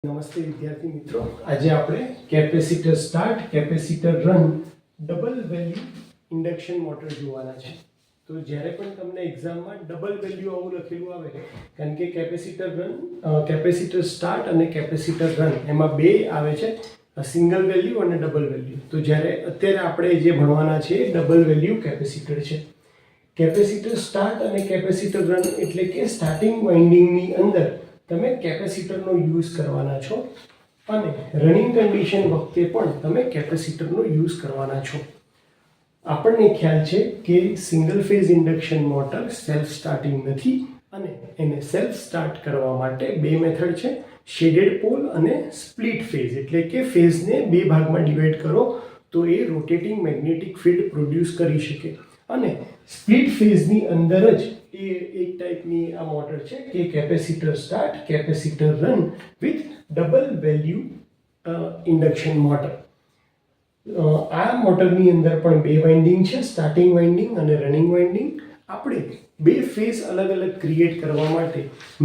નમસ્તે વિદ્યાર્થી મિત્રો, આજે આપણે capacitor start, capacitor run, double value induction motor જોવાના છે. તો જ્યારે પણ તમને એક્ઝામમાં ડબલ વેલ્યુ આવું લખેલું આવે, કારણ કે કેપેસિટર રન, કેપેસિટર સ્ટાર્ટ અને કેપેસિટર રન એમાં બે આવે છે, સિંગલ વેલ્યુ અને ડબલ વેલ્યુ. તો જ્યારે અત્યારે આપણે જે ભણવાના છે ડબલ વેલ્યુ કેપેસિટર છે. કેપેસિટર સ્ટાર્ટ અને કેપેસિટર રન એટલે કે સ્ટાર્ટિંગ વાઇન્ડિંગની અંદર તમે કેપેસિટરનો યુઝ કરવાના છો અને રનિંગ કન્ડિશન વખતે પણ તમે કેપેસિટરનો યુઝ કરવાના છો. આપણને ખ્યાલ છે કે single phase induction motor self starting નથી અને એને સેલ્ફ સ્ટાર્ટ કરવા માટે બે મેથડ છે, શેડેડ પોલ અને સ્પ્લિટ ફેઝ. એટલે કે ફેઝને બે ભાગમાં ડિવાઈડ કરો તો એ રોટેટિંગ મેગ્નેટિક ફિલ્ડ પ્રોડ્યુસ કરી શકે. અને સ્પ્લિટ ફેઝની અંદર જ એ એક ટાઈપની આ મોટર છે કે capacitor start, capacitor run with double value induction motor. આ મોટરની અંદર પણ બે વાઇન્ડિંગ છે, સ્ટાર્ટિંગ વાઇન્ડિંગ અને રનિંગ વાઇન્ડિંગ. આપણે બે ફેઝ અલગ અલગ ક્રિએટ કરવા માટે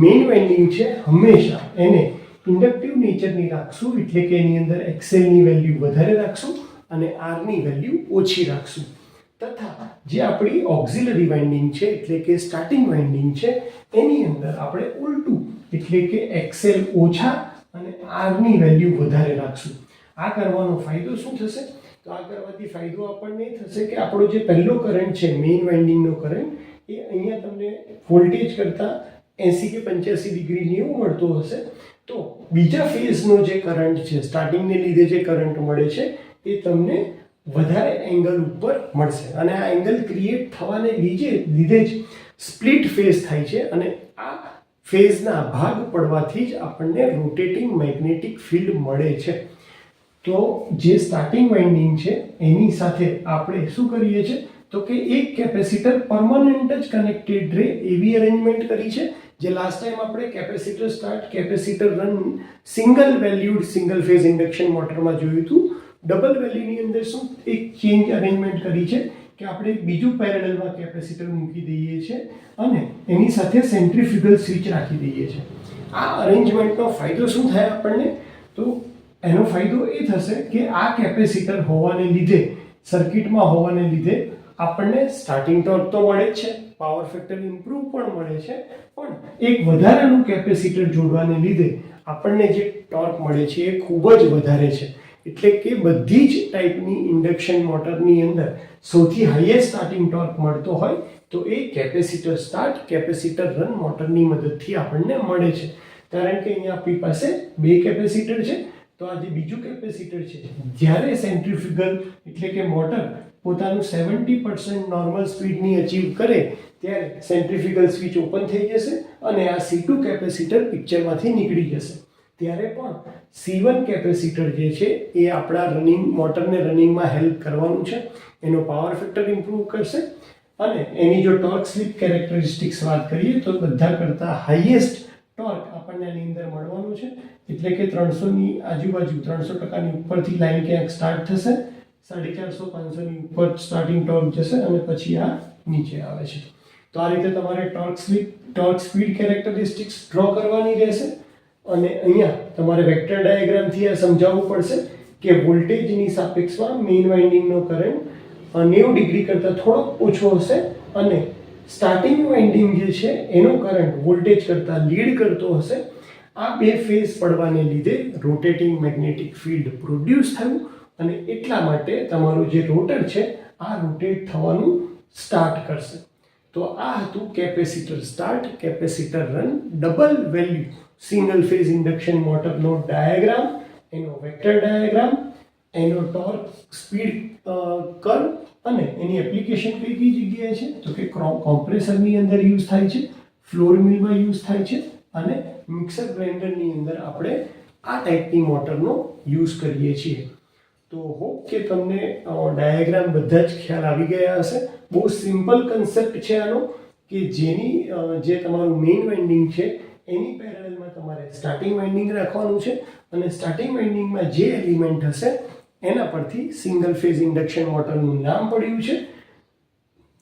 મેઇન વાઇન્ડિંગ છે હંમેશા એને ઇન્ડક્ટિવ નેચરની રાખશું, એટલે કે એની અંદર એક્સએલની વેલ્યુ વધારે રાખશું અને આરની વેલ્યુ ઓછી રાખશું. તથા જે આપણી ઓક્સિલરી વાઇન્ડિંગ છે એટલે કે સ્ટાર્ટિંગ વાઇન્ડિંગ છે એની અંદર આપણે ઉલટું, એટલે કે એક્સએલ ઓછા અને આરની વેલ્યુ વધારે રાખશું. આ કરવાનો ફાયદો શું થશે? તો આ કરવાથી ફાયદો આપણને થશે કે આપણો જે પહેલો કરંટ છે મેઇન વાઇન્ડિંગનો કરંટ, એ અહીંયા તમને વોલ્ટેજ કરતાં 80 કે 85 ડિગ્રી નેવું મળતો હશે. તો બીજા ફેઝનો જે કરંટ છે, સ્ટાર્ટિંગને લીધે જે કરંટ મળે છે એ તમને વધારે એંગલ ઉપર મળશે. અને આ એંગલ ક્રિએટ થવાને લીધે જ સ્પ્લિટ ફેઝ થાય છે અને આ ફેઝના ભાગ પડવાથી જ આપણને રોટેટિંગ મેગ્નેટિક ફિલ્ડ મળે છે. તો જે સ્ટાર્ટિંગ વાઇન્ડિંગ છે એની સાથે આપણે શું કરીએ છીએ તો કે એક કેપેસિટર પરમનન્ટ જ કનેક્ટેડ રહે એવી અરેન્જમેન્ટ કરી છે, જે લાસ્ટ ટાઈમ આપણે capacitor start, capacitor run single valued single phase induction મોટરમાં જોયું હતું. ડબલ વેલ્યુની અંદર શું એક ચેન્જ અરેન્જમેન્ટ કરી છે કે આપણે બીજું પેરેલલમાં કેપેસિટર મૂકી દઈએ છીએ અને એની સાથે સેન્ટ્રીફ્યુગલ સ્વિચ રાખી દઈએ છીએ. આ અરેન્જમેન્ટનો ફાયદો શું થાય આપણને? તો એનો ફાયદો એ થશે કે આ કેપેસિટર હોવાને લીધે, સર્કિટમાં હોવાને લીધે આપણને સ્ટાર્ટિંગ ટોર્ક તો મળે જ છે, પાવર ફેક્ટર ઇમ્પ્રૂવ પણ મળે છે, પણ એક વધારાનું કેપેસિટર જોડવાને લીધે આપણને જે ટોર્ક મળે છે એ ખૂબ જ વધારે છે. એટલે કે બધી જ ટાઈપની ઇન્ડક્શન મોટરની અંદર સૌથી હાઈએસ્ટ સ્ટાર્ટિંગ ટોર્ક મળતો હોય તો એ કેપેસિટર સ્ટાર્ટ, કેપેસિટર રન મોટરની મદદથી આપણને મળે છે. કારણ કે અહીંયા આપણી પાસે બે કેપેસિટર છે. તો આ જે બીજું કેપેસિટર છે, જ્યારે સેન્ટ્રીફ્યુગલ એટલે કે મોટર પોતાનું 70% નોર્મલ સ્પીડની અચીવ કરે ત્યારે સેન્ટ્રીફ્યુગલ સ્વિચ ઓપન થઈ જશે અને આ C2 કેપેસિટર પિક્ચરમાંથી નીકળી જશે. ત્યારે પણ C1 કેપેસિટર જે છે એ આપણા રનિંગ મોટરને રનિંગમાં હેલ્પ કરવાનું છે, એનો પાવર ફેક્ટર ઇમ્પ્રૂવ કરશે અને એની જો ટોર્ક સ્લિપ કેરેક્ટરિસ્ટિક્સ વાત કરીએ તો બધા કરતાં હાઈએસ્ટ ટોર્ક આપણને આની અંદર મળવાનું છે. એટલે કે 300ની આજુબાજુ, 300%ની ઉપરથી લાઈન ક્યાંક સ્ટાર્ટ થશે, 450-500ની ઉપર સ્ટાર્ટિંગ ટોર્ક જશે અને પછી આ નીચે આવે છે. તો આ રીતે તમારે ટોર્ક સ્પીડ કેરેક્ટરિસ્ટિક્સ ડ્રો કરવાની રહેશે. અને અહીંયા તમારે વેક્ટર ડાયાગ્રામથી આ સમજાવવું પડશે કે વોલ્ટેજની સાપેક્ષમાં મેઇન વાઇન્ડિંગનો કરંટ 90 ડિગ્રી કરતાં થોડોક ઓછો હશે અને સ્ટાર્ટિંગ વાઇન્ડિંગ જે છે એનો કરંટ વોલ્ટેજ કરતાં લીડ કરતો હશે. આ બે ફેઝ પડવાને લીધે રોટેટિંગ મેગ્નેટિક ફિલ્ડ પ્રોડ્યુસ થયું અને એટલા માટે તમારું જે રોટર છે આ રોટેટ થવાનું સ્ટાર્ટ કરશે. તો આ હતું capacitor start, capacitor run, double value single phase induction મોટરનો ડાયાગ્રામ, એનો વેક્ટર ડાયાગ્રામ, એનો ટોર્ક સ્પીડ કર્વ અને એની એપ્લિકેશન કઈ કઈ જગ્યાએ છે તો કે કોમ્પ્રેસરની અંદર યુઝ થાય છે, ફ્લોર મિલમાં યુઝ થાય છે અને મિક્સર ગ્રાઇન્ડરની અંદર આપણે આ ટાઈપની મોટરનો યુઝ કરીએ છીએ. તો હોપ કે તમને ડાયાગ્રામ બધા જ ખ્યાલ આવી ગયા હશે. બહુ સિમ્પલ કન્સેપ્ટ છે આનો કે જે તમારું મેઇન વાઇન્ડિંગ છે એની પેરેલલમાં તમારે સ્ટાર્ટિંગ વાઇન્ડિંગ રાખવાનું છે અને સ્ટાર્ટિંગ વાઇન્ડિંગમાં જે એલિમેન્ટ હશે એના પરથી સિંગલ ફેઝ ઇન્ડક્શન મોટરનું નામ પડ્યું છે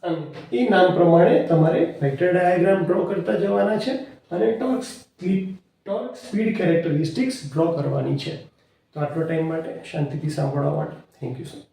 અને એ નામ પ્રમાણે તમારે વેક્ટર ડાયાગ્રામ ડ્રો કરતા જવાના છે અને torque slip torque speed characteristics draw કરવાની છે. તો આટલો ટાઈમ માટે શાંતિથી સાંભળવા માટે થેન્ક યુ સર.